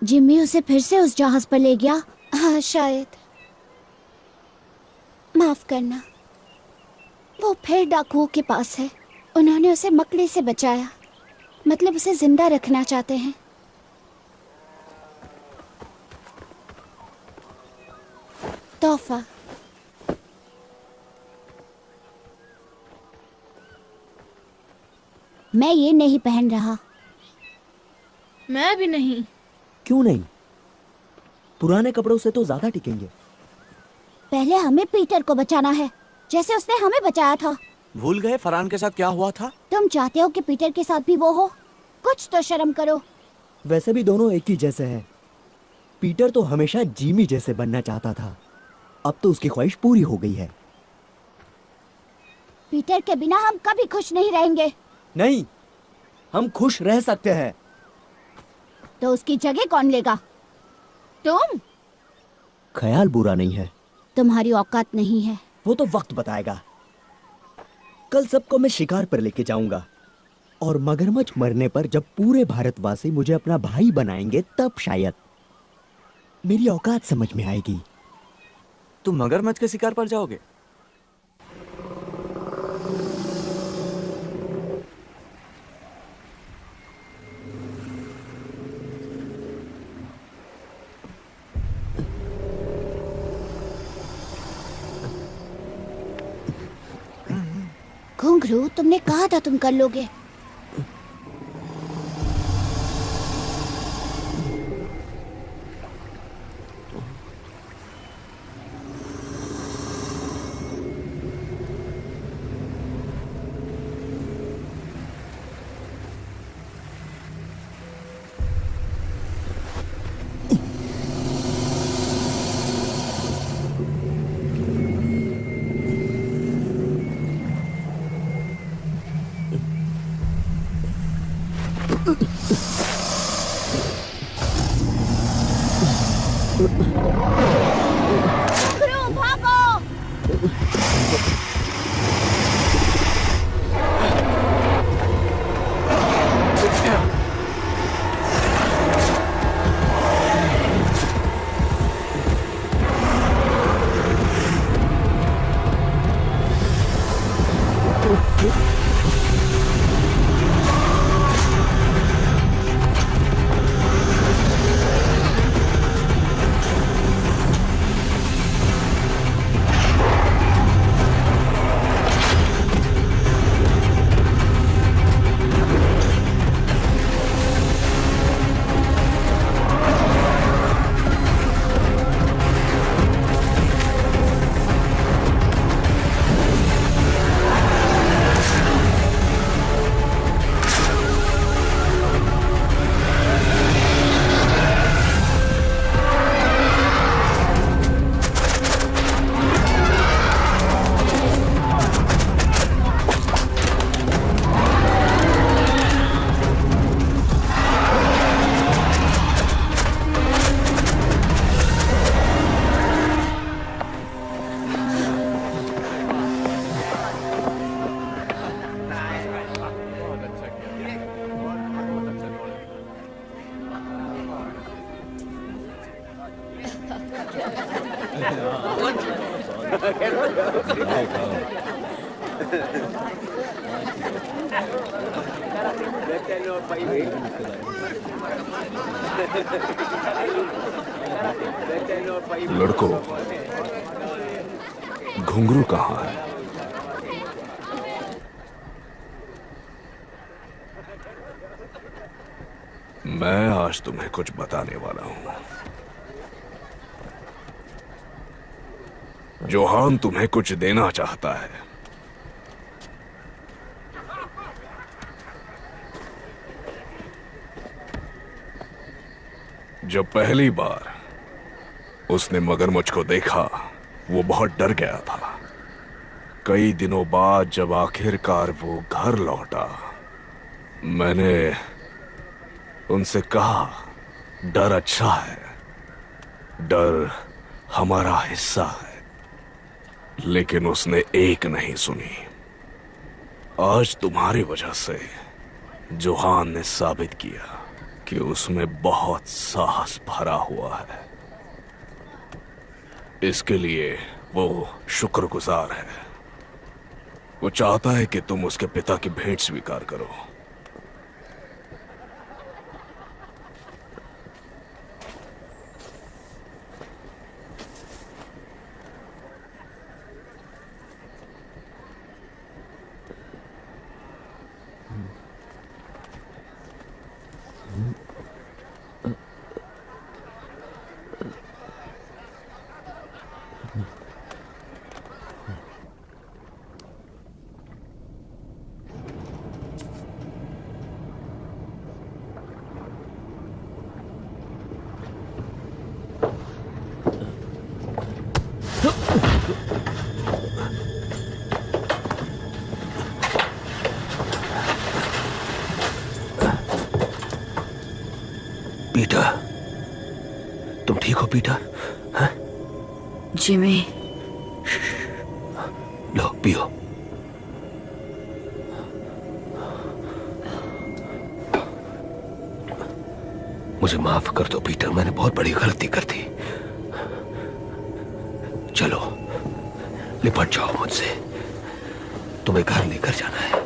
जिम्मी उसे फिर से उस जहाज पर ले गया। हाँ शायद। माफ करना। वो फिर डाकुओं के पास है। उन्होंने उसे मकड़ी से बचाया, मतलब उसे जिंदा रखना चाहते हैं। तोहफा। मैं ये नहीं पहन रहा। मैं भी नहीं। क्यों नहीं? पुराने कपड़ों से तो ज्यादा टिकेंगे। पहले हमें पीटर को बचाना है, जैसे उसने हमें बचाया था। भूल गए फरहान के साथ क्या हुआ था? तुम चाहते हो कि पीटर के साथ भी वो हो? कुछ तो शर्म करो। वैसे भी दोनों एक ही जैसे हैं। पीटर तो हमेशा जिमी जैसे बनना चाहता था, अब तो उसकी ख्वाहिश पूरी हो गई है। पीटर के बिना हम कभी खुश नहीं रहेंगे। नहीं, हम खुश रह सकते हैं। तो उसकी जगह कौन लेगा? तुम? ख्याल बुरा नहीं है। तुम्हारी औकात नहीं है। वो तो वक्त बताएगा। कल सबको मैं शिकार पर लेके जाऊंगा, और मगरमच्छ मरने पर जब पूरे भारतवासी मुझे अपना भाई बनाएंगे, तब शायद मेरी औकात समझ में आएगी। तुम मगरमच्छ के शिकार पर जाओगे? घुंघरू, तुमने कहा था तुम कर लोगे। घुंघरू, भागो! लड़कों, घुंघरू कहाँ है? मैं आज तुम्हें कुछ बताने वाला हूं। जोहान तुम्हें कुछ देना चाहता है। जब पहली बार उसने मगरमच्छ को देखा, वो बहुत डर गया था। कई दिनों बाद जब आखिरकार वो घर लौटा, मैंने उनसे कहा, डर अच्छा है, डर हमारा हिस्सा है। लेकिन उसने एक नहीं सुनी। आज तुम्हारी वजह से जोहान ने साबित किया कि उसमें बहुत साहस भरा हुआ है। इसके लिए वो शुक्रगुजार है। वो चाहता है कि तुम उसके पिता की भेंट स्वीकार करो। पीटर, तुम ठीक हो पीटर? हाँ? जिमी, लो पियो। मुझे माफ कर दो पीटर, मैंने बहुत बड़ी गलती कर दी। चलो लिपट जाओ मुझसे, तुम्हें घर लेकर जाना है।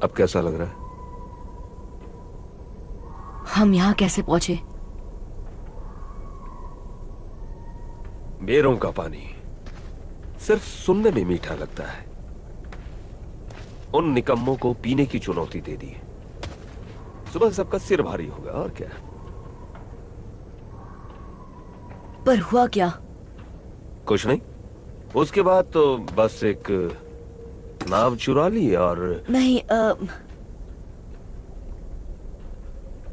अब कैसा लग रहा है? हम यहाँ कैसे पहुंचे? बेरों का पानी सिर्फ सुनने में मीठा लगता है। उन निकम्मों को पीने की चुनौती दे दी। सुबह सबका सिर भारी होगा और क्या। पर हुआ क्या? कुछ नहीं, उसके बाद तो बस एक नाव चुरा ली और नहीं,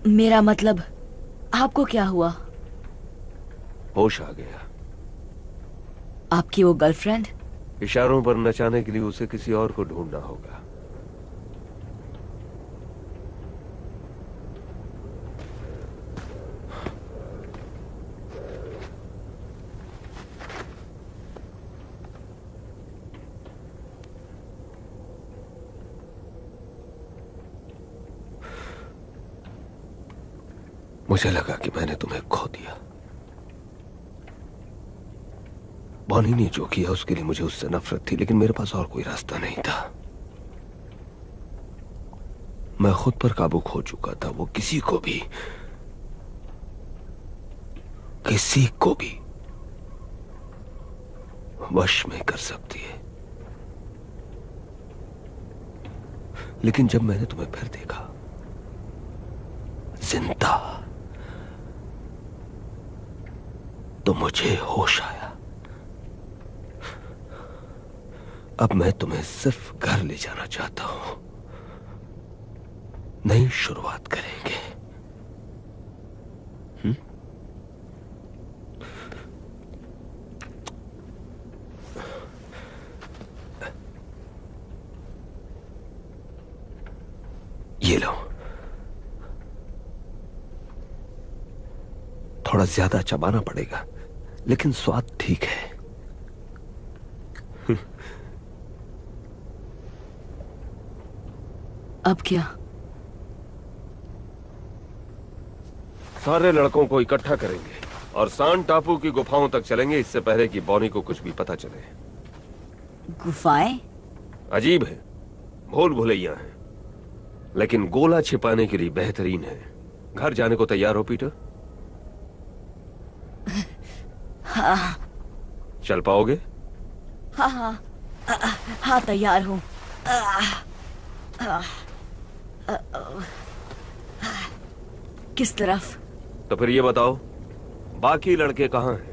मेरा मतलब आपको क्या हुआ? होश आ गया। आपकी वो गर्लफ्रेंड? इशारों पर नचाने के लिए उसे किसी और को ढूंढना होगा। मुझे लगा कि मैंने तुम्हें खो दिया। बॉनी ने जो किया उसके लिए मुझे उससे नफरत थी, लेकिन मेरे पास और कोई रास्ता नहीं था। मैं खुद पर काबू खो चुका था। वो किसी को भी वश में कर सकती है। लेकिन जब मैंने तुम्हें फिर देखा जिंदा, तो मुझे होश आया। अब मैं तुम्हें सिर्फ घर ले जाना चाहता हूं। नई शुरुआत करेंगे। ये लो, थोड़ा ज्यादा चबाना पड़ेगा, लेकिन स्वाद ठीक है। अब क्या? सारे लड़कों को इकट्ठा करेंगे और सान टापू की गुफाओं तक चलेंगे, इससे पहले कि बॉनी को कुछ भी पता चले। गुफाएं? अजीब है, भूल भुलैया है, लेकिन गोला छिपाने के लिए बेहतरीन है। घर जाने को तैयार हो पीटर? हाँ। चल पाओगे? हाँ हाँ हाँ, तैयार हूं। किस तरफ? तो फिर ये बताओ, बाकी लड़के कहाँ हैं?